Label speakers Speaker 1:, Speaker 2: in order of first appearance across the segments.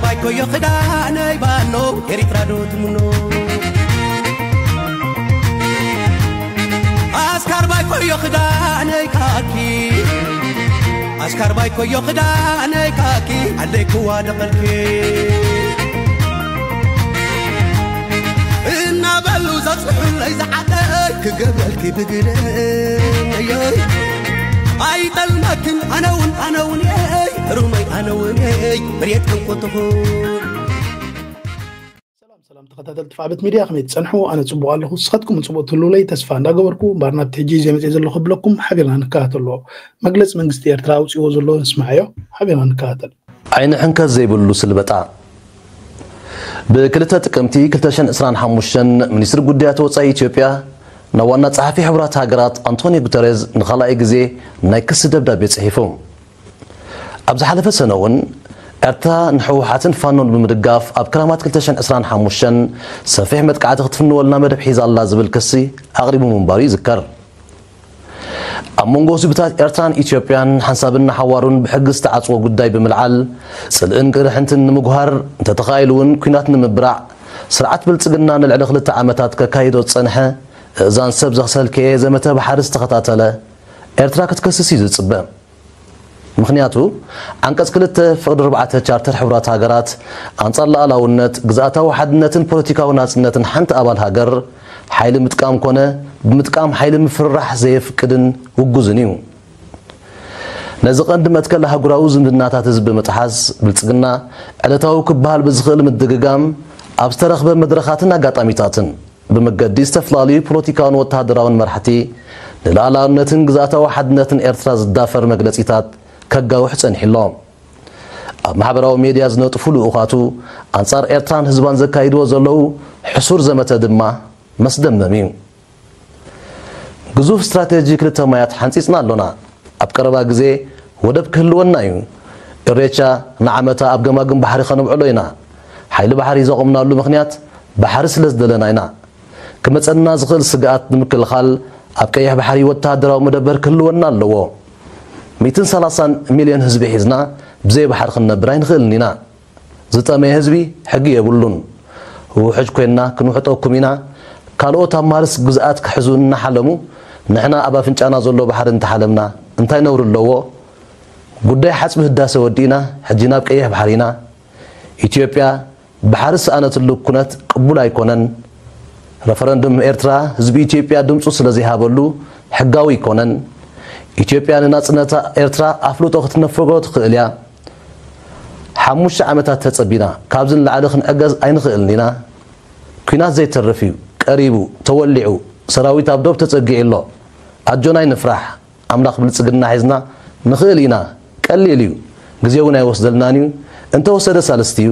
Speaker 1: بايكو يخدعني بانو إريترا دوت منو أسكار بايكو يخدعني كاكي أسكار بايكو يخدعني كاكي عليك وادقلكي إنا بلو زصحو ليس عدك قبلكي بقرين أي تلمكن أنا ون رومي أنا وني بريتكم قطفون
Speaker 2: سلام تقدر تفعبت ميديا خميت سنحو أنا تصبوا الله خصتكم تصبوا تلولي تسفى نجبركم بارنا بتجي زي ما تجي الله خبلكم حبينا نكاتل له مجلس من جستير تراوس يوزر له نسمعيه حبينا نكاتل
Speaker 3: عين حنك زي بلو سلبتا بكلتا تكمتي كلتاشن إسران حموشن من يسر قديات وصاي إثيوبيا نوانا صحفي حبرات هاجرات أنطوني غوتيريز نخلاي غزي نايكس دبدابي صحيفهم أبز حلفة سنوون إرتا نحوحاتن فانون بمدقاف أب كرامات كلتاشن إسران حموشن سفيح مدقعات خطفن ولنا مدب حيز الله زبل كسي أغرب منباري ذكر أمونغو سبتات إرتان إثيوبيان حنسابن حوارون بحقز تعاصوا قداي بملعال سلئن قرحنتن مقهار تتخايلون كينات نمبرع سرعات بلتقنا نلعلق للتعامتات كايدو تصنحة زان سب زغسل كي زمتا بحارس تخطاتله إرترا كتكسسي زتصبام مخنياتو عنقص كلت فقد 4 تشارتر حبرات هاجرات انصار لالاونت غزاتا وحدنتن بوليتيكاو ناصنتن حنت ابال هاجر حيل متقام كونه بمتقام حيل مفرح زيف قدن وغزنيو نزقند متكل هاغراو زندناتا حزب متحاز بلصقنا علتاو كبال بزخل مدغغام ابسترخ بمدرخاتنا غاطاميتاتن بمقدي استفلالي بوليتيكاون وتادراون مرحتي للالاونتن غزاتا وحدنتن إرترا زدافر مغلصيتات كغاوح صنحلهم محبراو ميديا زنطفو لوخاتو انصار إرتران حزبان زكايدو زلو حصور زمته دما مسدمميو غزوف استراتيجيك لتمايات حنصيصنا لنا ابقربا غزي ودب كلونا يو إريتشا نعمتا ابغماغم بحري خنبعلوينا حيل بحري زقمنا له مخنيات بحر سلس دلناينا كمصنا زخل سغات نمكلخال ابقيح بحري وتادراو مدبر كلونا لو 130 مليون حزب حزنا بزي بحر خنبراين خلنينا زطمي حزبي حقي يبلون هو حج كنا كنحطوكمينا كالوت امارس غزات كحزوننا حلمو نحنا ابا فنጫና ዘሎ بحر انتحلمنا انتي نور اللو ጉዳይ حسب ህዳሰ ወዲና حجنا بقيح بحرينا ኢትዮጵያ بحرس أنا تلقونت قبول أيقونن رفرندم إرترا حزب ኢትዮጵያ ድምፁ ስለዚህ ሃበሉ ሕጋዊ ይኮነን ኢትዮጵያ ንናጽነታ ኤርትራ አፍሉጦ ክትነፈጎ ትኽእልያ ሓሙሽ ዓመታት ተጸቢና ካብዝን ለዓለኽን ኣገዝ ኣይንኽእልኒና ኩናት ዘይተረፊዩ ቀሪቡ ተወሊዑ ሰራዊት ኣብ ዶብ ተጸጊዕሎ ኣጆናይ ንፍራሕ ኣምላኽ ብልጽግና ሒዝና ንኽእል ኢና ቀሊል እዩ ግዜው ናይ ወስደልናንዩ እንተወሰደ ሳለስትዩ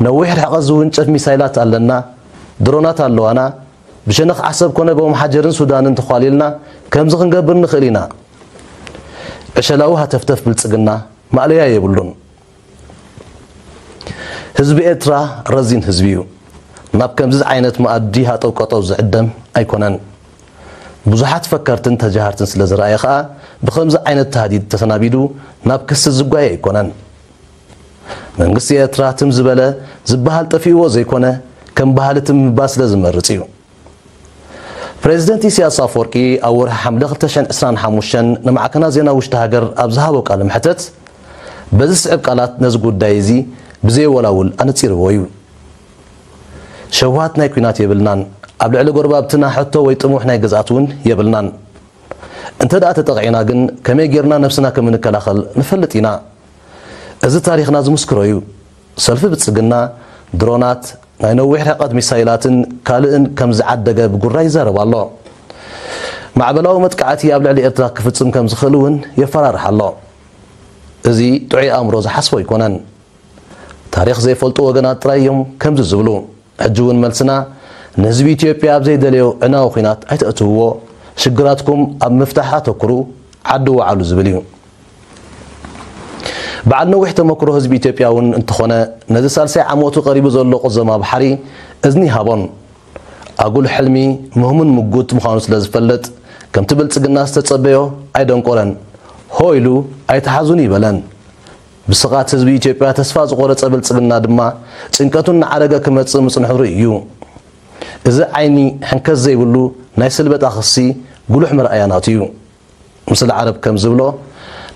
Speaker 3: نوح الحقز ونشف ميسايلات علنا درونات علوانا بشنخ عصب كنا بوم حجرن سودان تخاليلنا كم زخن قبر نخلينا عشلاوها تفتف بالصقنا ما عليها يبلون حزب إرترا رزين حزبيو ناب كم زز عينت مؤديها توقطو زعدم أيكونن بزحات فكرتن تجاهرتن سلازرأي خا بخمز عينت تهديد تسنابيدو ناب كس الزقايا يكونن መንግስት የኤርትራትም ዝበለ ዝበሃል ጠፊዎ ዘይኮነ ከም ባህልትም ባስ ለዝመርጽዩ ፕሬዝዳንት ኢሳያስ አፈወርቂ አወር ሐምለ 2025 ንማዕከና ዜና ውሽተ ሃገር ኣብዝሃቦ ቃል ምሕተት በዚህ ስዕብ ቃላት ነዝ ጉዳይ እዚ ብዘይ ወላውል አንጽርወዩ ሸዋት ናይ ኩናት የብልናን ኣብ ልዕሊ ጎርባብትና ሕቶ ወይ ጥሙሕ ናይ ገዛቱን የብልናን እንተ ዳ ተጠቂና ግን ከመይ ጌርና ነፍስና ከምንከላኸል ንፈልጥ ኢና እዚ ታሪኽና ዝምስክሮዩ ሰልፊ ብጽግና ድሮናት ናይ ነዊሕ ርሕቀት ሚሳይላትን ካልእን ከም ዝዓደገ ብጉራይ ይዛረብ ኣሎ ማዕበላዊ መጥቃዕቲ ኣብ ልዕሊ ኤርትራ ክፍጽም ከም ዝኽእል እውን የፈራርሕ ኣሎ እዚ ጥዑይ ኣእምሮ ዝሓስቦ ይኮነን ታሪኽ ዘይፈልጡ ወገናት ጥራይ እዮም ከምዚ ዝብሉ ሕጂ እውን መልስና ንህዝቢ ኢትዮጵያ ኣብ ዘይደልዮ ዕናዊ ኩናት ኣይተእትውዎ ሽግራትኩም ኣብ ምፍታሕ ኣተኩሩ ዓዲ ወዓሉ ዝብል እዩ بعد نوح تمكره حزب ኢትዮጵያ ውን እንትኾነ ነዚ ሳልሳይ ዓመቱ ቀሪቡ ዘሎ ቆዘማ ባሕሪ እዝኒ ሃቦን ኣጉል ሕልሚ ምህሙን ምጉት ምዃኑ ስለዝፈልጥ ከምቲ ብልጽግና ዝተጸበዮ ኣይደንቆረን ሆይሉ ኣይተሓዙን ይበለን ብስቃት ህዝቢ ኢትዮጵያ ተስፋ ዝቆረፀ ብልጽግና ድማ ጭንቀቱን ዓረገ ክመጽእ ምጽንሕሩ እዩ እዚ ዓይኒ ሕንከት ዘይብሉ ናይ ስልበጣ ክሲ ጉሉሕ መርኣያናት እዩ ምስለ ዓረብ ከም ዝብሎ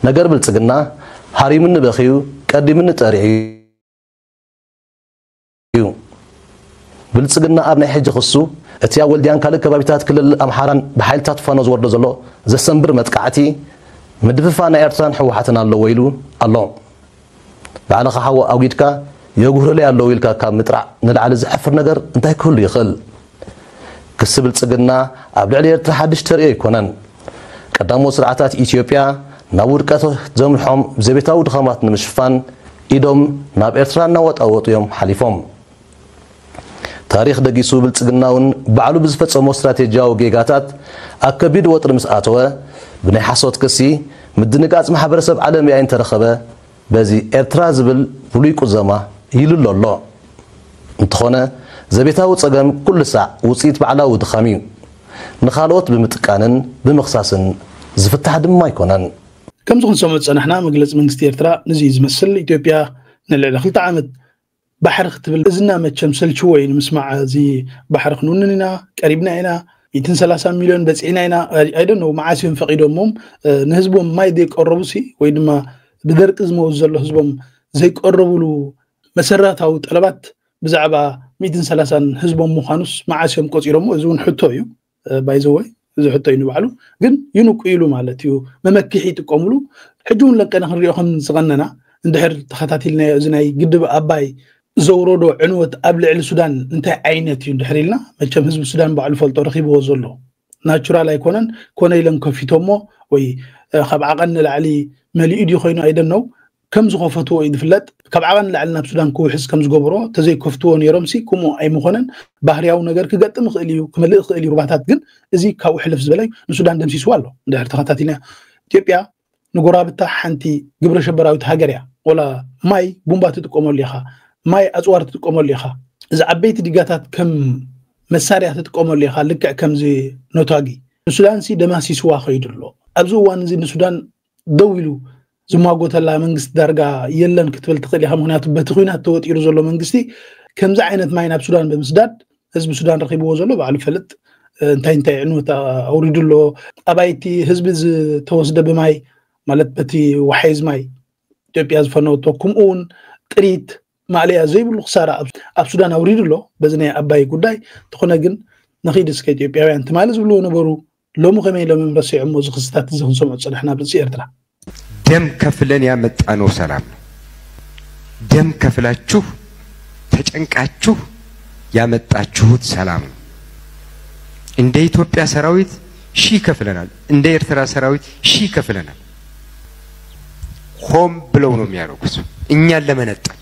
Speaker 3: ነገር ብልጽግና ሃሪምን በኺዩ ቀዲምን ጠሪዑ እዩ ብልጽግና ኣብ ናይ ሕጂ ክሱ እቲ ኣብ ወልድያን ካልእ ከባቢታት ክልል ኣምሓራን ብሓይልታት ፋኖ ዝወርዶ ዘሎ ዘሰንብር መጥቃዕቲ ምድፍፋ ናይ ኤርትራን ሕወሓትን ኣለዎ ኢሉ ኣሎ ባዕልኻ ሓወ ኣውጊድካ የጉህረለይ ኣለዎ ኢልካ ካብ ምጥራዕ ንላዕሊ ዝሕፍር ነገር እንታይ ክህሉ ይኽእል ክሲ ብልጽግና ኣብ ልዕሊ ኤርትራ ሓድሽ ተርእዮ ኣይኮነን ቀዳሞት ስርዓታት ኢትዮጵያ ናብ ውድቀት ዘምልሖም ብዘቤታዊ ድኻማት ንምሽፋን ኢዶም ናብ ኤርትራ እናወጣወጡ እዮም ሓሊፎም ታሪክ ደጊሱ ብልጽግናውን ባዕሉ ብዝፈጸሞ ስትራቴጂያዊ ጌጋታት ኣብ ከቢድ ወጥሪ ምስ ኣተወ ብናይ ሓሶት ክሲ ምድንጋጽ ማሕበረሰብ ዓለም እያ እንተረኸበ በዚ ኤርትራ ዝብል ፍሉይ ቁዘማ ይልሎ ኣሎ እንተኾነ ዘቤታዊ ፀገም ኩሉ ሳዕ ውፅኢት ባዕላዊ ድኻም እዩ ንኻልኦት ብምጥቃንን ብምኽሳስን ዝፍታሕ ድማ ኣይኮነን
Speaker 2: ከምዚ ክንሰምዖ ፀናሕና መግለፂ መንግስቲ ኤርትራ ነዚ ዝመስል ኢትዮጵያ ንልዕሊ 2 ዓመት ባሕሪ ክትብል እዝና መቸም ሰልችዎ እዩ ንምስማዕ እዚ ባሕሪ ክንውንን ኢና ቀሪብና ኢና 130 ሚሊዮን በፂዕና ኢና ኣይደኖ መዓስዮም ፈቂዶሞም ንህዝቦም ማይ ዘይቀረቡሲ ወይ ድማ بدرك زمو زلو حزبهم زي قربولو مسراتاو طلبات بزعبا 130 حزبهم مخانوس معاشم قصيرمو ازون حتو يو بايزوي ازو حتو ينبعلو ግን ينقيلو مالتيو ممكحي تقوملو حجون لقنا خريوخم زغننا اندحر تخاتاتيلنا ازناي قدب اباي زورودو عنوت ابلع السودان انت عينت يندحريلنا مچم حزب السودان بعلو فلطو رخيبو زلو ناتشورال ايكونن كون يلن كفيتومو وي خبعقن العلي مليء دي خوينو ايدنو كم زغفتو يدفلت كبعقن لعلنا بسودان كوحس كم زغبرو تزي كفتو نيرمسي كومو اي مخونن ባህርያው ነገር ክገጥም خئليو كملئ خئلي رباطات ግን እዚ ካው ሕልፍ ዝበላይ ንሱዳን ደምሲሱ ኣሎ እንድሕር ተኸታቲና ኢትዮጵያ ንጎራብታ ሓንቲ ግብረ ሸበራዊት ሃገርያ ወላ ማይ ቡምባ ትጥቀመሉ ኢኻ ማይ ኣጽዋር ትጥቀመሉ ኢኻ እዚ ዓበይቲ ዲጋታት ከም መሳርያ ትጥቀመሉ ኢኻ ልክዕ ከምዚ ኖታጊ ንሱዳን ሲ ደማሲስዋ ኸይድሎ ኣብዚ ዋን እዚ ንሱዳን ደውሉ ዝማጎተላ መንግስት ዳርጋ የለን ክትብል ትኽእል ኢኻ ምክንያቱ በቲ ኩናት ተወጢሩ ዘሎ መንግስቲ ከምዚ ዓይነት ማይ ናብ ሱዳን ብምስዳድ ህዝቢ ሱዳን ረኺብዎ ዘሎ ባዕሉ ፈልጥ እንታይ ዕንወት ኣውሪድሎ ኣባይቲ ህዝቢ ዝተወስደ ብማይ ማለት በቲ ወሓይዝ ማይ ኢትዮጵያ ዝፈነወቶ ከምኡውን ጥሪት ማዕለያ ዘይብሉ ክሳራ ኣብ ሱዳን ኣውሪድሎ በዚ ናይ ኣባይ ጉዳይ ተኾነ ግን ንኺድ እስከ ኢትዮጵያውያን ትማሊ ዝብልዎ ነበሩ ሎሙ ከመይ ሎም ረሲዖሞ እዚ ክስታት እዚ ክንሰምዖ ፀናሕና ብልፂ ኤርትራ
Speaker 4: ደም ከፍለን ያመጣነው ሰላም ነው ደም ከፍላችሁ ተጨንቃችሁ ያመጣችሁት ሰላም ነው እንደ ኢትዮጵያ ሰራዊት ሺ ከፍለናል እንደ ኤርትራ ሰራዊት ሺ ከፍለናል ሆም ብለው ነው የሚያደርጉት እኛን ለመነጠል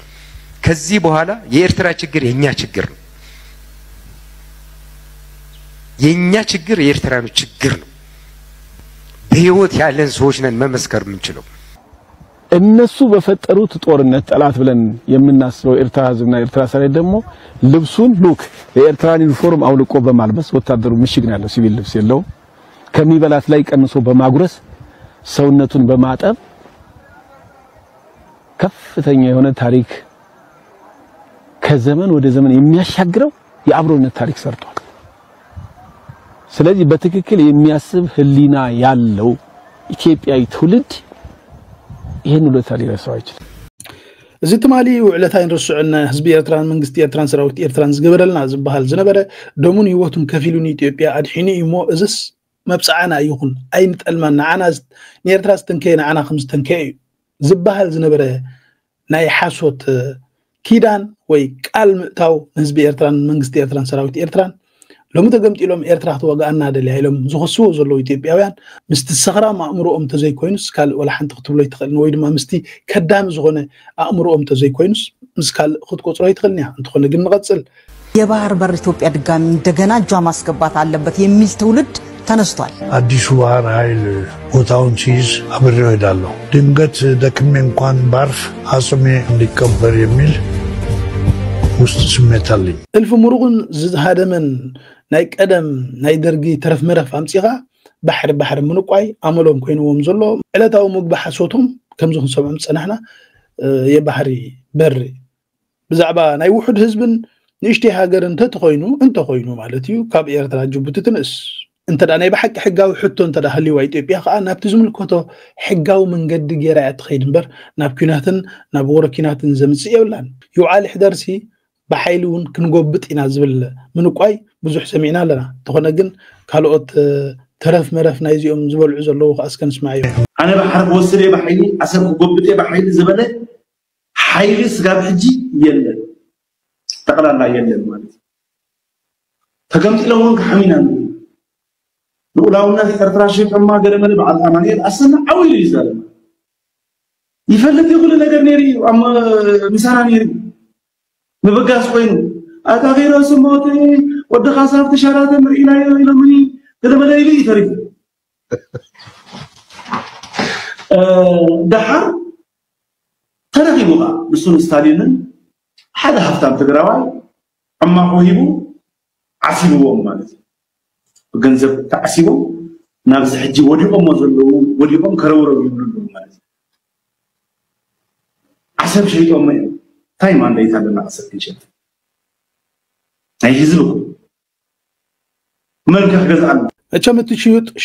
Speaker 4: ከዚህ በኋላ የኤርትራ ችግር የኛ ችግር ነው የኛ ችግር የኤርትራኖች ችግር ነው በህይወት ያለን ሰዎች ነን መመስከር የምንችለው እነሱ በፈጠሩት ጦርነት ጠላት ብለን የምናስበው ኤርትራ ህዝብና ኤርትራ ሰራዊት ደግሞ ልብሱን ሉክ የኤርትራን ዩኒፎርም አውልቆ በማልበስ ወታደሩ ምሽግ ነው ያለው ሲቪል ልብስ የለው ከሚበላት ላይ ቀንሶ በማጉረስ ሰውነቱን በማጠብ ከፍተኛ የሆነ ታሪክ ከዘመን ወደ ዘመን የሚያሻግረው የአብሮነት ታሪክ ሰርቷል ስለዚህ በትክክል የሚያስብ ህሊና ያለው ኢትዮጵያዊ ትውልድ ይሄን ሁሉ ታሪክ ሊረሳው አይችልም እዚ ትማሊ ውዕለታይ ንርስዑና ህዝቢ ኤርትራን መንግስቲ ኤርትራን ሰራዊት ኤርትራን ዝገበረልና ዝበሃል ዝነበረ ደሙን ህይወቱን ከፊሉን ኢትዮጵያ አድሒኒ እሞ እዝስ መብጻዓና ይኹን አይን ጠልማና ዓና ንኤርትራ ስተንከየና ዓና ከም ስተንከየ ዝበሃል ዝነበረ ናይ ሓሶት ኪዳን ወይ ቃል ምእታው ህዝቢ ኤርትራን መንግስቲ ኤርትራን ሰራዊት ኤርትራን ሎሙ ተገምጢሎም ኤርትራ ተወጋአና ደልያይሎም ዝኸስዎ ዘሎ ኢትዮጵያውያን ምስቲ ሰኽራ ማእምሮኦም ተዘይኮይኑስ ካል ወላ ሓንቲ ክትብሎ ይትኽእል ወይ ድማ ምስቲ ከዳም ዝኾነ ኣእምሮኦም ተዘይኮይኑስ ምስ ካል ክትቆጽሮ ይትኽእልኛ እንትኾነ ግን ንቐጽል
Speaker 5: የባህር በር ኢትዮጵያ ድጋሚ እንደገና እጇ ማስገባት አለበት የሚል ትውልድ ተነስቷል
Speaker 6: አዲሱ ባህር ኃይል ቦታውን ሲይዝ አብሬው ሄዳለሁ ድንገት ደክሜ እንኳን ባርፍ አጽሜ እንዲቀበር የሚል ውስጥ ስሜት አለኝ እልፍ ሙሩቅን ዝሃደመን ናይ ቀደም ናይ ደርጊ ተረፍ መረፍ አምጪኻ
Speaker 2: بحر منقاي عملهم كوينوم زلو علتاو مغب حسوتهم كم زون سبع صنحنا يا بحري بري بزعبا ناي وحد حزبن نشتي هاجر انت خوينو مالتيو كاب ايرترا جبوتي تنس انت داناي بحق حقاو حتو انت دهلي واي ايطيبيا خا ناب تزملكوتو حقاو منقد غيرا تخيد نبر ناب كيناتن ناب وركيناتن زمص يولان يوعال حدرسي بحيلون كنغوبط انا زبل منقاي بزح سمعنا لنا تخنا جن كالوت ترف مرف نايزيوم زبلعو زلو اسكن اسمعيو
Speaker 7: انا بحر وسري بحيلي اسب غوبطي بحيلي زبله حيلي سغاب حجي يله تقلالا يله مالت تقمت لون حمينا نقولنا ترتراشي كما غرمل بعد امانيه اسنا عويل يزال يفلت يقول ነገር ነሪ አማ ሚሳራ ነሪ መበጋስ ኮይኑ አታ غير سموت ወደ ኻሳብ ተሻራተ ምሪና ይለምኒ ገለመለይሊ ይተሪፍ دحر ترغيبوا بسون ستالين حدا هفتام تقراوي اما قويبو عسيبو مالتي ገንዘብ تعسيبو نابز حجي وديقوم مزلو وديقوم كرورو يبلو مالتي عسب شيء يوم تايم عندي تاعنا عسب كيشن اي حزبو ملك غزال
Speaker 2: اچمت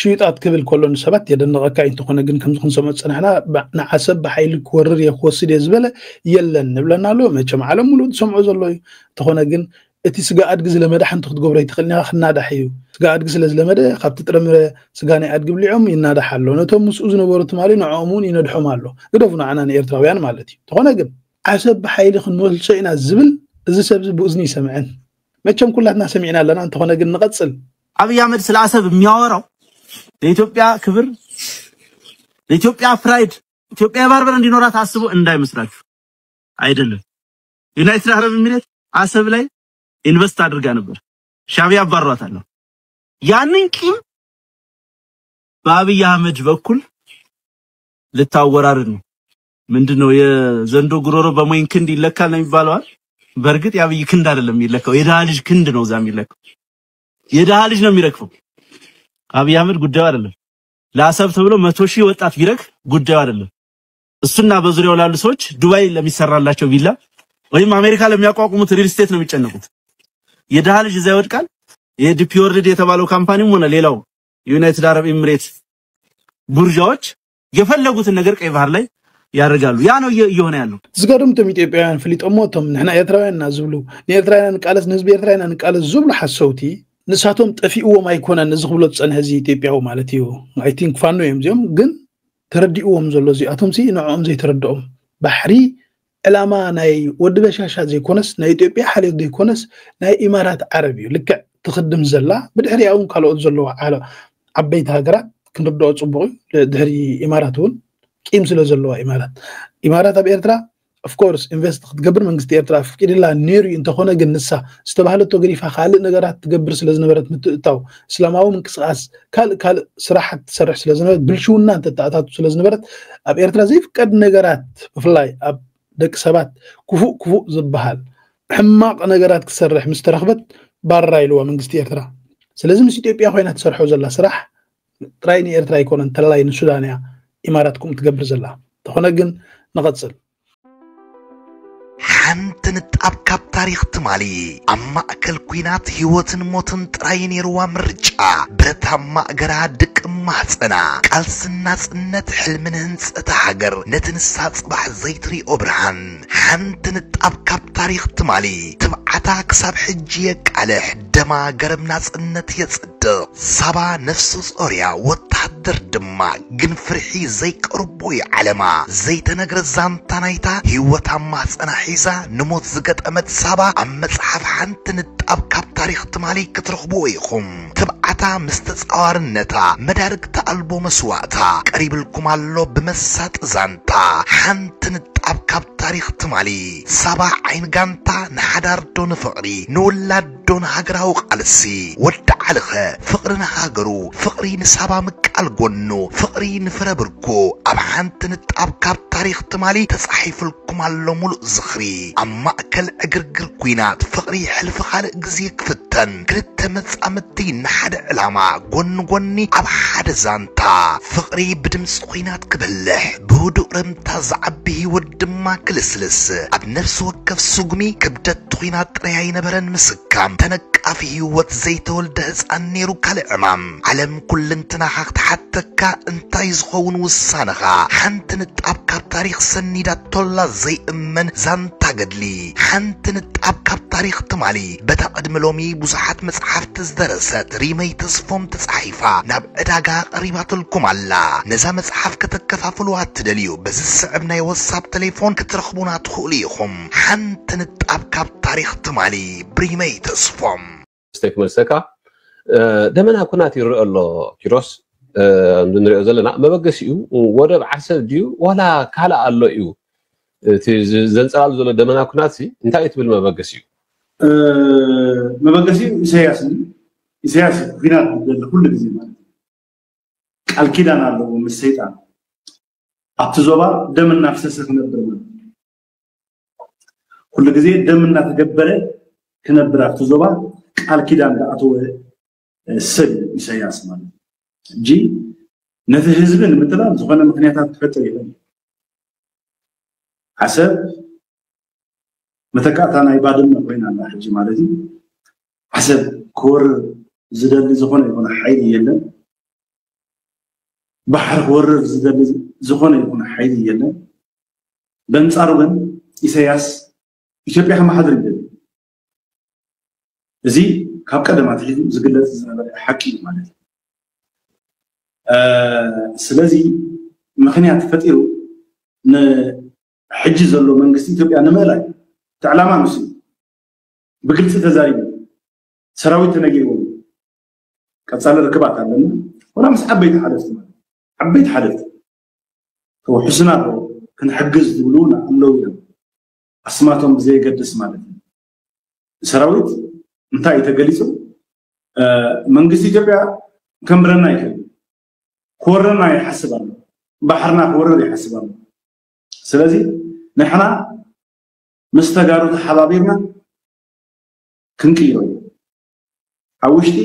Speaker 2: شيوطات كبل كلون سبات يدنقك انت كنا جن كم زخن سمت صنحنا نحسب بحيل كورر يخوسد يزبله يلن نبلنا له مچم عالم مولود سمعو زلو تخنا جن اتي سغا ادغز لمدح انت تغبر يتخلنا خنا دحيو سغا ادغز لزلمده خبت طرمره سغاني ادغب ليعم ينادحالو نتو مسؤز نبرت مالي نعومون يندحومالو غدفنا عنان ايرتراويان مالتي تخنا جن حسب بحيل خنول شينا زبل እዚ ሰብ ብኡዝኒ ሰምዐን መቸም ኩላትና ሰሚዕና ኣለና እንተ ሆነ ግን ንቀጽል
Speaker 8: አብይ አህመድ ስለ አሰብ የሚያወራው ለኢትዮጵያ ክብር ለኢትዮጵያ ፍራይድ ኢትዮጵያ ባርበር እንዲኖራት አስቦ እንዳይመስላችሁ አይደለም ዩናይትድ አረብ ኤሚሬት አሰብ ላይ ኢንቨስት አድርጋ ነበር ሻቢያ አባሯታል ያንን ቂም በአብይ አህመድ በኩል ልታወራርድ ነው ምንድነው የዘንዶ ጉሮሮ በሞይን ክንድ ይለካል ነው የሚባለው በርግጥ ያብይ ክንድ አይደለም ይለካው የዳህ ልጅ ክንድ ነው ዛም ይለካው የዳህ ልጅ ነው የሚረክፈው አብይ አህመድ ጉዳዩ አይደለም ለአሰብ ተብሎ 100,000 ወጣት ቢረክ ጉዳዩ አይደለም እሱና በዙሪያው ላሉ ሰዎች ዱባይ ለሚሰራላቸው ቪላ ወይም አሜሪካ ለሚያቋቁሙት ሪል ስቴት ነው የሚጨነቁት የዳህ ልጅ እዛ ይወድቃል የዲፒ ወርልድ የተባለው ካምፓኒም ሆነ ሌላው ዩናይትድ አረብ ኤሚሬትስ ቡርዣዎች የፈለጉትን ነገር ቀይ ባህር ላይ ያረጋሉ ያ ነው እየሆነ ያለው
Speaker 2: ዝገርምቶም ኢትዮጵያውያን ፍሊጦሞቶም ንሕና ኤርትራውያን ናዝብሉ ንኤርትራውያን ቃለስ ንህዝቢ ኤርትራውያን ቃለስ ዝብሉ ሓሰውቲ ንሳቶም ጠፊእዎም ኣይኮነን ዝኽብሎ ፀንሐ እዚ ኢትዮጵያው ማለት እዩ አይ ቲንክ ፋኖ እዮም እዚኦም ግን ተረዲእዎም ዘሎ እዚኣቶም ሲ ንዕኦም ዘይተረድኦም ባሕሪ ዕላማ ናይ ወዲ በሻሻ ዘይኮነስ ናይ ኢትዮጵያ ሓልዮት ዘይኮነስ ናይ ኢማራት ዓረብ እዩ ልክዕ ትኽድም ዘላ ብድሕሪኣ እውን ካልኦት ዘለዋ ዓበይቲ ሃገራት ክንርድኦ ፅቡቕ እዩ ድሕሪ ኢማራት እውን ቂም ስለ ዘለዋ ኢማራት ኣብ ኤርትራ of course invest ትገብር መንግስቲ ኤርትራ ፍቅድላ ኔሩ እንተኾነ ግን ንሳ ዝተባህለቶ ገሪፋ ካልእ ነገራት ትገብር ስለ ዝነበረት ምትእታው እስላማዊ ምንቅስቃስ ካል ስራሕት ትሰርሕ ስለ ዝነበረት ብልሽውና ተጣጣቱ ስለ ዝነበረት ኣብ ኤርትራ ዘይፍቀድ ነገራት ብፍላይ ኣብ ደቂ ሰባት ክፉእ ዝበሃል ሕማቅ ነገራት ክሰርሕ ምስ ተረኽበት ባራ ኢልዋ መንግስቲ ኤርትራ ስለዚ ምስ ኢትዮጵያ ኮይና ትሰርሖ ዘላ ስራሕ ጥራይ ኤርትራ ይኮነን ተላይ ንሱዳንያ ኢማራትኩም ትገብር ዘላ ተኾነ ግን ንቀጽል
Speaker 9: حنتن تابكاب تاريخ تمالي أما أكل كوينات هيوتن موتن تراين يروا مرجع برتا ما أقرادك ماتنا كالسن ناس نت حلمنهن ستحقر نتنسات صباح زيتري أبرهان حنتن تابكاب تاريخ تمالي تبعتا كساب حجيك على حدما قرب ناس نت يتصد صبا نفسو صوريا وتحضر دما قن فرحي زي قربوي علما زي تنقر الزانتانايتا هيوتا ماتنا حيزا نموت زقت أمد سابا أمد صحف حنت نتقاب كاب تاريخ تمالي كترخبويكم تبعتا مستتصور النتا مدارك تقلبو مسواتا قريب لكم اللو بمسات زانتا حنت نتقاب كاب ታሪክ ትማሊ ሰባ ዓይን ጋንታ ንሓዳር ዶን ፍቅሪ ንውላድ ዶን ሃገራው ቃልሲ ወድ ዓልኸ ፍቅርን ሃገሩ ፍቅሪ ንሰባ ምቃል ጎኑ ፍቅሪ ንፍረ ብርኮ ኣብ ሓንቲ ንጣብ ካብ ታሪክ ትማሊ ተጻሒፍልኩም ኣሎ ሙሉእ ዝኽሪ ኣብ ማእከል ዕግርግር ኩናት ፍቅሪ ሕልፊ ካልእ ግዜ ክፍተን ክልተ መጻምቲ ንሓደ ዕላማ ጎኒ ጎኒ ኣብ ሓደ ዛንታ ፍቅሪ ብድምፂ ኩናት ክበልሕ ብህዱእ ረምታ ዝዓቢ ህይወት ድማ ክልስልስ ኣብ ነፍሲ ወከፍ ስጉሚ ክብደት ኩናት ጥራይ ኣይነበረን ምስካም ተነቃፊ ህይወት ዘይተወልደ ህፃን ነይሩ ካልእ ዕማም ዓለም ኩልንትና ክትሓተካ እንታይ ዝኸውን ውሳነኻ ሓንቲ ንጣብ ካብ ታሪክ ሰኒዳቶላ ዘይእመን ዛንታ ገድሊ ሓንቲ ንጣብ ካብ ታሪክ ትማሊ በታ ቅድሚ ሎሚ ብዙሓት መጽሓፍቲ ዝደረሰት ሪመይ ተስፎም ተጻሒፋ ናብ ዕዳጋ ቀሪባትልኩም ኣላ ነዛ መጽሓፍ ከተከፋፍሉዋ ትደልዩ በዚ ስዕብ ናይ ወሳብ ቴሌፎን ክትረኽቡና ትኽእሉ ኢኹም ሓንቲ ንጣብ ካብ ታሪክ ትማሊ ብሪመይ ተስፎም
Speaker 10: استكمل سكا دمنا كنا تيرو الله كيروس نريو زلنا ما بقى شيء ولا بعسل ديو ولا كلا الله يو زنسال زل دمنا كنا سي انت يتبل ما بقى شيء
Speaker 7: ما بقى شيء يسياسي فينا كل جزء ما الكيدان الله ومسيطان أبتزوبا دمنا نفسه كنبر كل جزء دمنا تجبره كنبر أبتزوبا الكيدان دعوه سد يسياس مالي جي نتهزبن مثلا زغنا مكنياتات تفتر يلم حسب متكاتانا يبادلنا وين الله حجي مالتي حسب كور زدل زغنا يكون حيدي يلم بحر كور زدل زغنا يكون حيدي يلم بنصارون يسياس إثيوبيا ما حدا يدل زي كاب قدمات حزب زغلت زنبر حقي ማለት ስለዚህ ምክንያት ፈጥሩ ንሕጂ ዘሎ መንግስቲ ኢትዮጵያ ንመላይ ተዕላማ ንሱ ብግልጽ ተዛሪቡ ሰራዊት ተነጊሩ ቀጻለ ርክባት አለና ወላ ምስ ዓበይቲ ሓደፍቲ ማለት ዓበይቲ ሓደፍቲ ወሕስና ክንሕግዝ ዝብሉና ኣለው እዮም ኣስማቶም ዘይገድስ ማለት ሰራዊት እንታይ ተገሊጹ መንግስት ኢትዮጵያ ከምብረና ይከል ኮረና ይحسባሉ ባህርና ኮረና ይحسባሉ ስለዚህ ንሕና መስተጋሩ ተሓባቢርና ክንቅይሮ አውሽቲ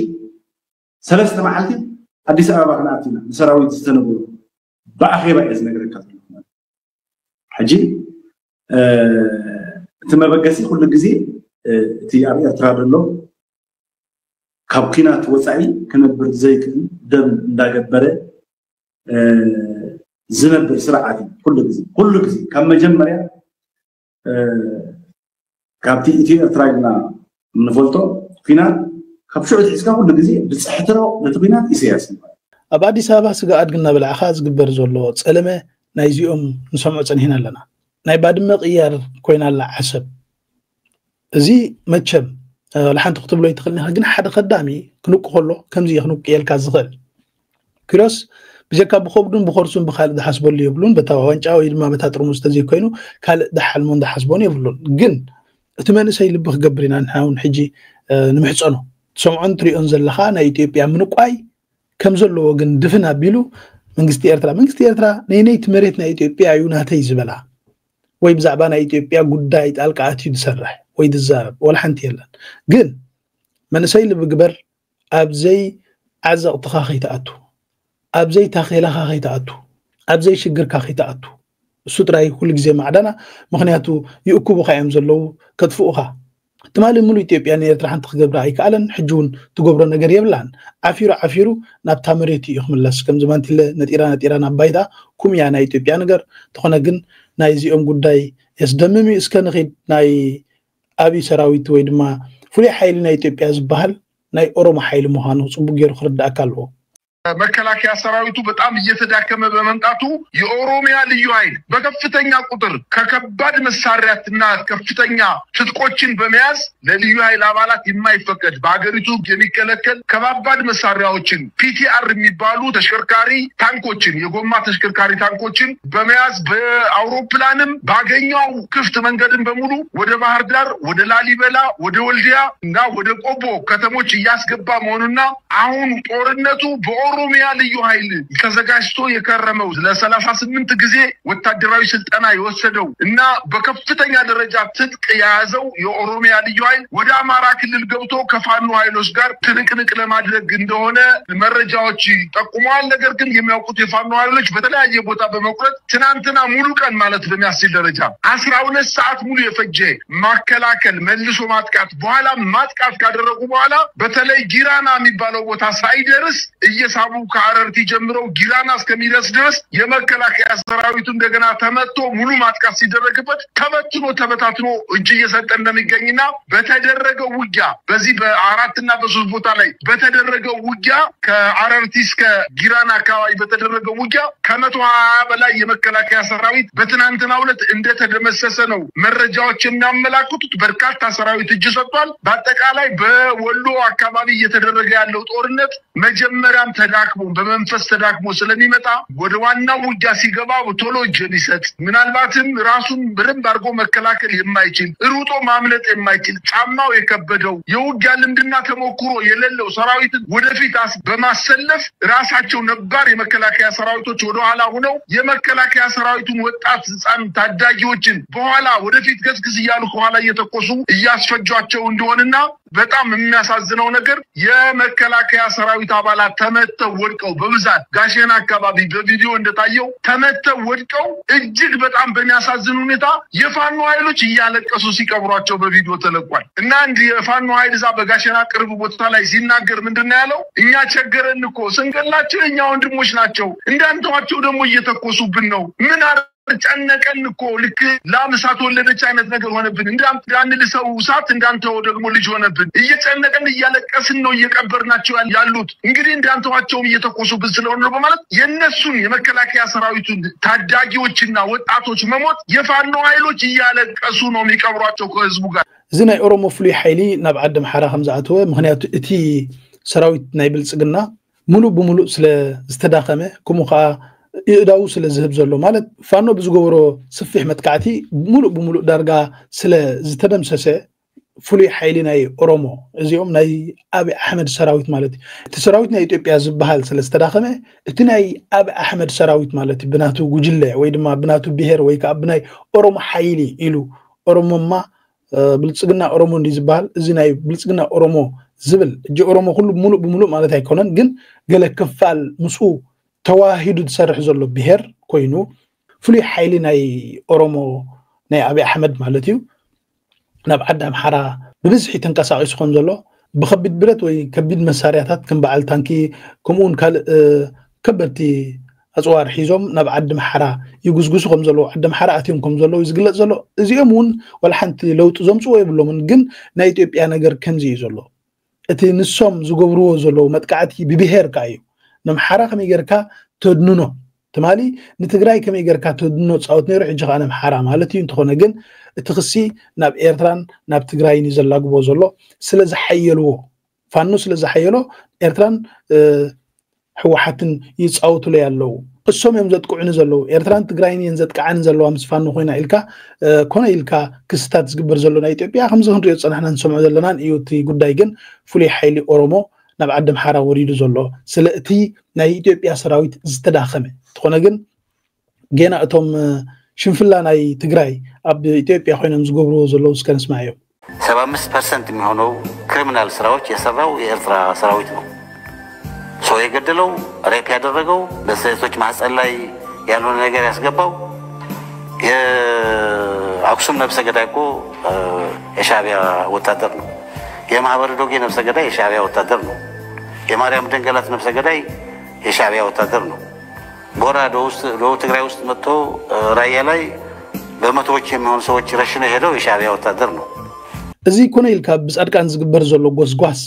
Speaker 7: ሰለስተ መዓልቲ አዲስ አበባ ከናቲና ሰራዊት ዝተነብሩ በአኺባ እዝ ነገር ከፈሉ حجي ተመበገሲ ሁሉ ጊዜ እቲ ኣብ ኤርትራ ደሎ ካብ ኪናት ወፃኢ ከነብር ዘይክን ደም እንዳገበረ ዝነብር ስርዓት ሁሉ ጊዜ ካብ መጀመርያ ካብቲ ኢትዮ ኤርትራና ንፈልጦ ኪናት ካብ ሽዑት ሒዝካ ሁሉ ጊዜ ብፅሕትሮ ነቲ ኪናት ኢሳያስ
Speaker 2: ኣብ አዲስ አበባ ስጋ ኣድግና ብልዓኻ ዝግበር ዘሎ ጸለመ ናይ ዚኦም ንሰምዖ ጸኒሕና ኣለና ናይ ባድመ ቅያር ኮይናላ ዓሰብ እዚ መቸም لحنت كتب له يتخلني هجن حد خدامي كنوك خلو كم زي خنوك يلك الزغل كروس بجاك بخوبدون بخورسون بخالد حسبون لي يبلون بتاوانج أو يلما بتاترو مستزي كوينو كال دحال مون حسبون يبلون جن أتمنى سي لبخ قبرنا نحاول حجي نمحص أنه سمعون تري أنزل لخانا إثيوبيا منوك أي كم زلوا جن دفنا بيلو من قستي إرترا نيني تمريتنا إثيوبيا يونا تيزبلا ويبزعبانا إثيوبيا قدايت ألقاتي تسرح ويد الزارب ولا حنتي يلا قل من سيل بقبر أبزي عزق تخاخي تأتو أبزي تاخيلا خاخي تأتو أبزي شجر كاخي تأتو السطراي كل جزء معدنا مخنياتو يؤكبوا خيام زلو كتفوقها تمالي مولو إثيوبيا يعني يترحن تخجب رأيك ألن حجون تقبرو نجار يبلان عفيرو نبتا مريتي يخم الله كم زمان تلا نتيران أبايدا كم يعني إثيوبيا نجار تخنا جن نايزي قداي يصدممي إسكان غيد ناي أبي سراويت ويدما فلي حيل ناي إثيوبيا زبهل ناي أوروما حيل مهانو صبو غير خرد أكالو
Speaker 11: መከላከያ ሰራዊቱ በጣም እየተዳከመ በመምጣቱ የኦሮሚያ ልዩ ኃይል በከፍተኛ ቁጥር ከከባድ መሳሪያትና ከፍተኛ ትጥቆችን በመያዝ ለልዩ ኃይል አባላት የማይፈቀድ በአገሪቱ የሚከለከል ከባባድ መሳሪያዎችን ፒቲአር የሚባሉ ተሽከርካሪ ታንኮችን የጎማ ተሽከርካሪ ታንኮችን በመያዝ በአውሮፕላንም ባገኘው ክፍት መንገድን በሙሉ ወደ ባህር ዳር ወደ ላሊበላ ወደ ወልዲያ እና ወደ ቆቦ ከተሞች እያስገባ መሆኑና አሁን ጦርነቱ በኦሮሚያ ልዩ ኃይል ተዘጋጅቶ የከረመው ለ38 ጊዜ ወታደራዊ ስልጠና የወሰደው እና በከፍተኛ ደረጃ ትጥቅ የያዘው የኦሮሚያ ልዩ ኃይል ወደ አማራ ክልል ገብቶ ከፋኖ ኃይሎች ጋር ትንቅንቅ ለማድረግ እንደሆነ መረጃዎች ጠቁመዋል። ነገር ግን የሚያውቁት የፋኖ ኃይሎች በተለያየ ቦታ በመቁረጥ ትናንትና ሙሉ ቀን ማለት በሚያስችል ደረጃ 12 ሰዓት ሙሉ የፈጀ ማከላከል መልሶ ማጥቃት በኋላ ማጥቃት ካደረጉ በኋላ በተለይ ጊራና የሚባለው ቦታ ሳይደርስ እየሳቡ ከአረርቲ ጀምረው ጊራና እስከሚደርስ ድረስ የመከላከያ ሰራዊቱ እንደገና ተመቶ ሙሉ ማጥቃት ሲደረግበት ተበታትኖ እጅ እየሰጠ እንደሚገኝና በተደረገው ውጊያ በዚህ በአራትና በሶስት ቦታ ላይ በተደረገው ውጊያ ከአረርቲ እስከ ጊራና አካባቢ በተደረገው ውጊያ ከ120 በላይ የመከላከያ ሰራዊት በትናንትናው ዕለት እንደተደመሰሰ ነው መረጃዎች የሚያመላክቱት። በርካታ ሰራዊት እጅ ሰጥቷል። በአጠቃላይ በወሎ አካባቢ እየተደረገ ያለው ጦርነት መጀመሪያም ተዳክሞ በመንፈስ ተዳክሞ ስለሚመጣ ወደ ዋናው ውጊያ ሲገባ ቶሎ እጅ ሊሰጥ ምናልባትም ራሱን በደንብ አድርጎ መከላከል የማይችል ሩጦ ማምለጥ የማይችል ጫማው የከበደው የውጊያ ልምድና ተሞክሮ የሌለው ሰራዊት ወደፊት በማሰለፍ ራሳቸው ነባር የመከላከያ ሰራዊቶች ወደ ኋላ ሆነው የመከላከያ ሰራዊቱን ወጣት ህፃን ታዳጊዎችን በኋላ ወደፊት ገስግስ እያሉ ከኋላ እየተቆሱ እያስፈጇቸው እንደሆነና በጣም የሚያሳዝነው ነገር የመከላከያ ሰራዊት አባላት ተመተው ወድቀው በብዛት ጋሸና አካባቢ በቪዲዮ እንደታየው ተመተው ወድቀው እጅግ በጣም በሚያሳዝን ሁኔታ የፋኖ ኃይሎች እያለቀሱ ሲቀብሯቸው በቪዲዮ ተለቋል። እና እንዲህ የፋኖ ኃይል እዛ በጋሸና ቅርብ ቦታ ላይ ሲናገር ምንድነው ያለው? እኛ ቸገረን እኮ ስንገላቸው እኛ ወንድሞች ናቸው እንዳንተዋቸው ደግሞ እየተኮሱብን ነው ምን ጨነቀን እኮ ልክ ላምሳት ወለደች አይነት ነገር ሆነብን እንዳንል ሰው ሳት እንዳንተው ደግሞ ልጅ ሆነብን እየጨነቀን እያለቀስን ነው እየቀበርናቸው ያሉት እንግዲህ እንዳንተዋቸው እየተቆሱብን ስለሆነ ነው በማለት የነሱን የመከላከያ ሰራዊቱን ታዳጊዎችና ወጣቶች መሞት የፋኖ ኃይሎች እያለቀሱ ነው የሚቀብሯቸው ከህዝቡ ጋር።
Speaker 2: ዝና ኦሮሞ ፍሉይ ኃይሊ ናብ ዓድም ሓራ ከምዛኣተወ ምክንያቱ እቲ ሰራዊት ናይ ብልጽግና ሙሉ ብሙሉ ስለ ዝተዳኸመ ከምኡ ከዓ ይዳው ስለ ዝህብ ዘሎ ማለት ፋኖ ብዝገበሮ ስፊሕ መጥቃዕቲ ሙሉ ብሙሉ ዳርጋ ስለ ዝተደምሰሰ ፍሉይ ኃይሊ ናይ ኦሮሞ እዚኦም ናይ አብይ አሕመድ ሰራዊት ማለት እቲ ሰራዊት ናይ ኢትዮጵያ ዝበሃል ስለ ዝተዳኸመ እቲ ናይ አብይ አሕመድ ሰራዊት ማለት ብናቱ ጉጅለ ወይ ድማ ብናቱ ብሄር ወይ ከዓ ብናይ ኦሮሞ ኃይሊ ኢሉ ኦሮሞማ ብልጽግና ኦሮሞ እንዲ ዝበሃል እዚ ናይ ብልጽግና ኦሮሞ ዝብል እጂ ኦሮሞ ሁሉ ሙሉ ብሙሉ ማለት አይኮነን ግን ገለ ክፋል ምስኡ ተዋሂዱ ተሰርሕ ዘሎ ብሄር ኮይኑ ፍሉይ ኃይሊ ናይ ኦሮሞ ናይ አብይ አሕመድ ማለት እዩ ናብ ዓዲ አምሓራ ብብዝሒ ተንቀሳቂሱ ከም ዘሎ ብከቢድ ብረት ወይ ከቢድ መሳርያታት ከም በዓል ታንኪ ከምኡን ካልእ ከበድቲ ኣፅዋር ሒዞም ናብ ዓዲ አምሓራ ይጉዝጉሱ ከም ዘሎ ዓዲ አምሓራ ኣትዮም ከም ዘሎ ይዝግለጽ ዘሎ እዚኦም እውን ወላ ሓንቲ ለውጢ ዘምጽኡ የብሎምን ግን ናይ ኢትዮጵያ ነገር ከምዚ እዩ ዘሎ እቲ ንሶም ዝገብርዎ ዘሎ መጥቃዕቲ ብብሄር ከዓ እዩ نمحرا كم يجركا تدنونه تمالي نتجري كم يجركا تدنو تصوت نروح جهانا محرا مالتي ينتخونا جن تخصي ناب إيرتران ناب تجري نزل لاجو بوزلو سلز حيلو فانو سلز حيلو إيرتران هو حتى يتصوتوا لي اللو قصهم يمزد كوع نزلو إيرتران تجري ينزد كعن نزلو أمس فانو خوينا إلكا كونا إلكا كستات زجبر زلو نايتوبيا 500 ريال نحن نسمع زلنا يوتي قد دايجن فلي حيلي أورومو ናብ ዓዲ አምሓራ ወሪዱ ዘሎ ስለእቲ ናይ ኢትዮጵያ ሰራዊት ዝተዳኸመ ተኾነ ግን ገና እቶም ሽንፍላ ናይ ትግራይ ኣብ ኢትዮጵያ ኮይኖም ዝገብርዎ ዘለው እስከ ንስማዕዮ
Speaker 12: 75% የሚሆነው ክሪሚናል ስራዎች የሰራው የኤርትራ ሰራዊት ነው። ሰው የገደለው ሬፕ ያደረገው በሴቶች ማህፀን ላይ ያልሆነ ነገር ያስገባው የአክሱም ነፍሰ ገዳይ እኮ የሻዕቢያ ወታደር ነው። የማህበር ዶጌ ነፍሰ ገዳይ የሻዕቢያ ወታደር ነው። የማርያም ደንገላት ነፍሰ ገዳይ የሻዕቢያ ወታደር ነው። ቦራ ደቡብ ትግራይ ውስጥ መጥቶ ራያ ላይ በመቶዎች የሚሆኑ ሰዎች ረሽነው ሄደው የሻዕቢያ ወታደር ነው።
Speaker 2: እዚ ኮነ ኢልካ ብጻድቃን ዝግበር ዘሎ ጎስጓስ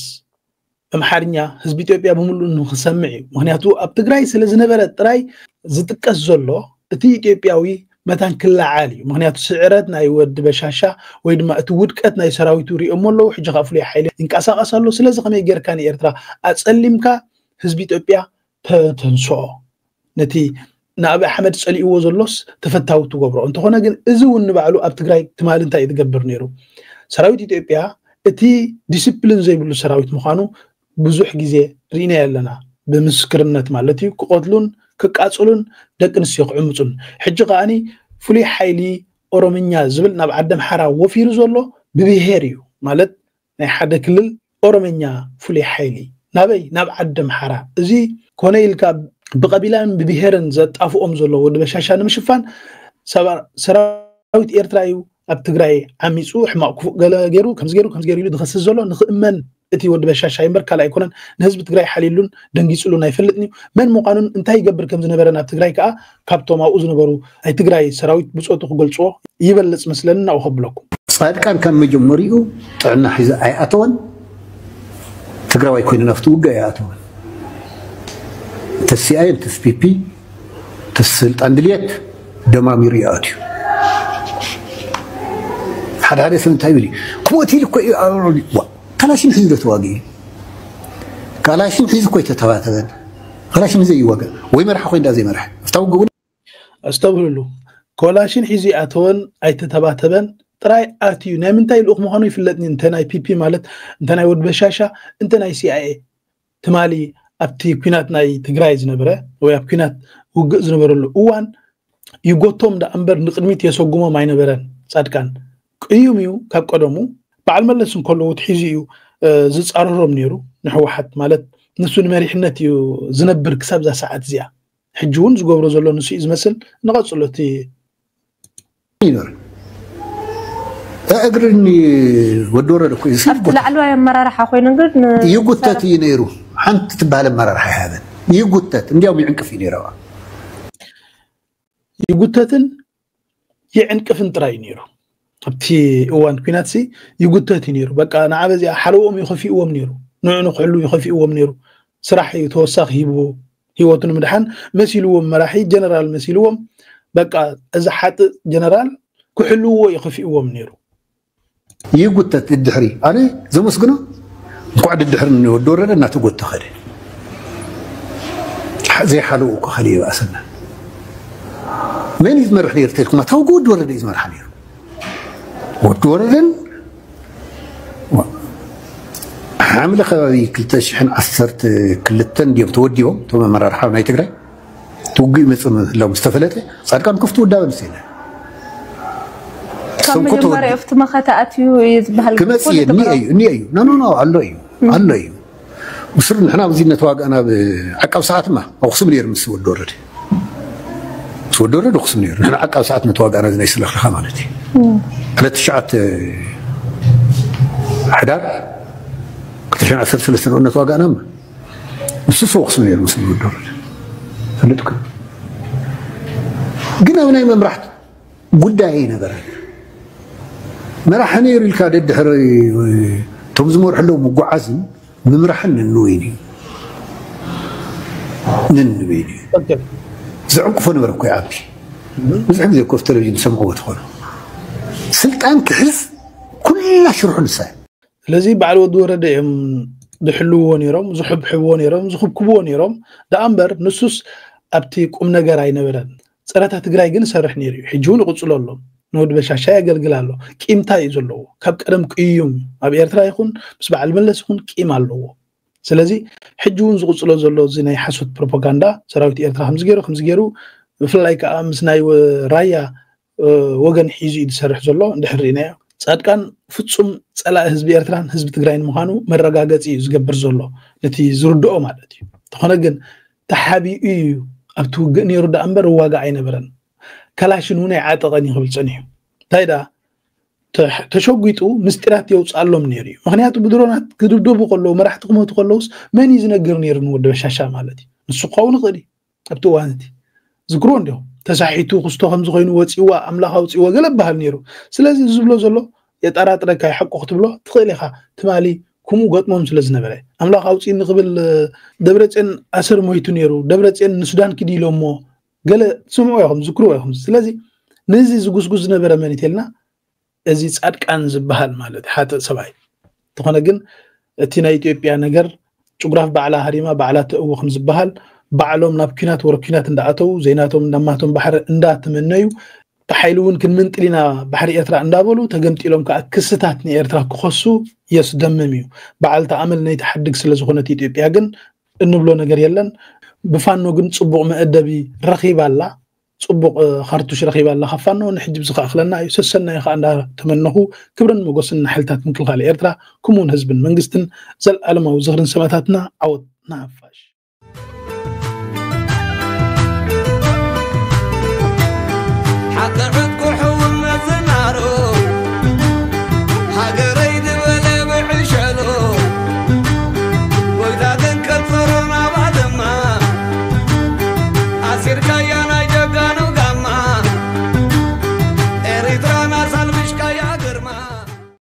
Speaker 2: أمحارنيا حزب إثيوبيا بملو إنه خسمعي مهنياتو أبتقراي سلزنبرة تراي زتكس زلو تي إثيوبياوي مثلا كل عالي مهنياتو سعرتنا يود بشاشة ويدما أتودكتنا يسراويتو ريقمو اللو حجة غافلي حيلي إنك أساق أسالو سلزقمي غير كان إرترا أتسلمكا حزب إثيوبيا تنسو نتي نابي أحمد سألي وزلوس تفتاو تقبرو انتو هنا جن إزو نبعلو أبتقراي تمال انتا يتقبر نيرو سراويت إثيوبيا إتي ديسيبلين زي بلو سراويت مخانو بزوح جزي رينا يلنا بمسكرنات مالتي كقتلون كقاتلون دقن سيق عمصون حجة قاني فلي حيلي أورومينيا زبل ناب عدم حرا وفير زولو ببيهيريو مالت ناي حدا كلل أورومينيا فلي حيلي ناب عدم حرا زي كونه يلكا بقبيلان ببيهيرن زت أفو أمزولو ودبشاشان مشفان سراويت إيرترايو أبتقراي عميسو حماقو غيرو كمز غيرو دخص زولو نخمن اتي ود بشاشا يمبر كلا يكونن نهزب تግራይ حليلون دنجيصلون አይፈልጥኒ من مقانون እንታይ ይገብር ከም ዝነበረና ትግራይ ከኣ ካብቶም አውኡ ዝነበሩ አይ ትግራይ ሰራዊት ብጾቱ ክገልጾ ይበልጽ መስለና አው ኸብለኩም
Speaker 13: صادقان كم مجمريو طعنا حيز اي اتون تግራይ ኮይኑ ነፍቱ ውጋይ አትውን ተሲአይ ተስፒፒ ተስልጣን ድልየት ደማሚር ያአትዩ حدا سنتاي بلي كوتي لكو كلاشين حزب تواقي كلاشين حزب كوي تتباتبن كلاشين زي يواقع وي مرح خوين دا زي مرح
Speaker 2: استوعب له كلاشين حزي اتون اي تتباتبن تراي اتيو نامنتاي لوخ مخانو يفلطني انتناي بي بي مالت انتناي ود بشاشا انتناي سي اي تمالي ابتي كينات ناي تግራይ ዝነበረ ወይ ኣብ كينات ውግእ ዝነበረሉ እዋን ይጎቶም ዳ አንበር ንቅድሚት የሰጉሞ ማይነበረን ጻድቃን ቅዩሚዩ ካብ ቀደሙ بعد ملسن كله وتحيزيو زصارهم نيرو نحوحت مالت نسون مريحነት እዩ ዝነብር ክሳብ ዛ ሰዓት እዚያ ሕጁን ዝገብሮ ዘሎ ንሱ ይዝመስል ንቀጽሎቲ
Speaker 13: ይኖር እግርኒ ወዶረ ለኩ ይስብ
Speaker 14: ለዓልዋ የመራራሓ ኮይኑ ግን
Speaker 13: ይጉተት ይነሩ ሓንት ትባለ መራራሓ ያበን ይጉተት እንዲያው ይዕንቅፍ ይነራዋ
Speaker 2: ይጉተትን ይዕንቅፍን ጥራይ ነሩ ابتي اوان كيناتسي يغوتت نيرو بقى نعبزي حلوهم يخفيهم نيرو نعنو خلو يخفيهم نيرو صراحه يتوسخ يبو هيوتن مدحن مسيلوهم مراحي جنرال مسيلوهم بقى اذا حط جنرال كحلو يخفيهم نيرو
Speaker 13: يغوتت الدحري انا زمسغنو قعد الدحر نو دورنا ناتو غوت خدي زي حلو خليه اسنا من يزمر حيرتكم ما توجود ولا يزمر حليه ودورن عامل خبابي كلتشحن أثرت كلتن ديوم توديهم ثم مرار حاول ناي تقرأ توقي مثل لو مستفلته صار كان كفتو دابا مسينا
Speaker 14: كم مرة يفت ما خطأتيو يزبهل
Speaker 13: كمسي ني أيو نو على أيو وصرنا نحنا بزيد نتواقع أنا بعقب ساعات ما أقسم لي رمس ودورد ودورد أقسم لي نحنا عقب ساعات نتواقع أنا زي سلخ خامالتي على تشعت حدار كتشان عسر ثلاث سنوات نتواقع نام بس سوق سمير مسلم الدور فلتك قلنا من أي مرحت قداعي نبرا مرحني يري الكاد الدحر تمزمور حلو مقعزن ممرحن النويني ننويني زعق فنبرك يا عبي زعق زي كوف تلفزيون سمعوا وتخونوا سلطان كحف كلها شروح نساء
Speaker 2: لذي بعد ودورة دحلوون يرم زحب حبون يرم زخب كبون يرم دا أمبر نسوس أبتي قم نجاري نبرد صارت تجراي جن سرح نيري حجون قصلوا لهم نود بشاشة قلقلالو كيم تاي زلوا كاب كلام قيوم أبي أرترا يكون بس بعد الملس يكون كيم علوا سلذي حجون قصلوا زلوا زين حسود بروباغندا سراويت أرترا خمس جيرو في لايك أمسناي رايا وجن حيزي يسرح زلوا ندحرينا صادقان ፍጹም ጸላእ ህዝቢ ኤርትራን ህዝቢ ትግራይን ምዃኑ መረጋገፂ ዝገብር ዘሎ ነቲ ዝርድኦ ማለት እዩ ተኾነ ግን ተሓቢኡ እዩ ኣብቲ ውግእ ነይሩ ዳ እምበር ዋጋ ኣይነበረን ከላሽን እውን ኣይዓጠቐን ይኽብል ፀኒሑ እንታይ ዳ ተሸጒጡ ምስጢራት የውፅኣሎም ነይሩ እዩ ምክንያቱ ብድሮናት ክድብደቡ ከለዉ መራሕቲ ክመቱ ከለውስ መን እዩ ዝነግር ነይሩ ንወዲ በሻሻ ማለት እዩ ንሱ ክኸውን ይኽእል እዩ ኣብቲ እዋን እቲ ዝግርዎ እንዲኹም ተሳሒቱ ክስቶ ከምዚ ኮይኑ ወፂዋ ኣምላኽ ኣውፂዎ ገለ በሃል ነይሩ ስለዚ ዝብሎ ዘሎ የጠራጥረካ ይሐቁ ክትብሎ ትኽእል ኢኻ ትማሊ كمو قطمهم سلزنا بلاي أملاق أوصين قبل دبرتين أسر مويتو نيرو دبرتين السودان كدي لومو قال سمعوا ياهم ذكروا ياهم سلازي نزي زغوز نبره منيتلنا ازي صادقان زبحال مالت حتى سبعي تخونه جن اتينا ኢትዮጵያ ነገር ጭጉራፍ ባዕላ ሃሪማ ባዕላ ተእወኽም ዝብሃል ባዕሎም ናብ ኪናት ወርኪናት እንዳኣተው ዘይናቶም እንደማቶም ባሕር እንዳተመነዩ ተሓይሉውን ክንምንጥሊና ባሕሪ ኤርትራ እንዳበሉ ተገምጢሎም ከክስታት ንኤርትራ ክኸሱ የስደምምዩ ባዕልታ አመል ናይ ተሐድግ ስለ ዝኾነት ኢትዮጵያ ግን እንብሎ ነገር የለን بفانو جن صبغ مأدبي رخيبالا صبغ خرطوش رخيبالا خفانو نحجب زخ أخلنا يسسنا يخ عند تمنه كبرن مقصنا حلتات مثل خالي إرترا كمون حزب منجستن زل ألم أو زغرن سماتاتنا عود نعفاش حق عدكو حول زنارو حقر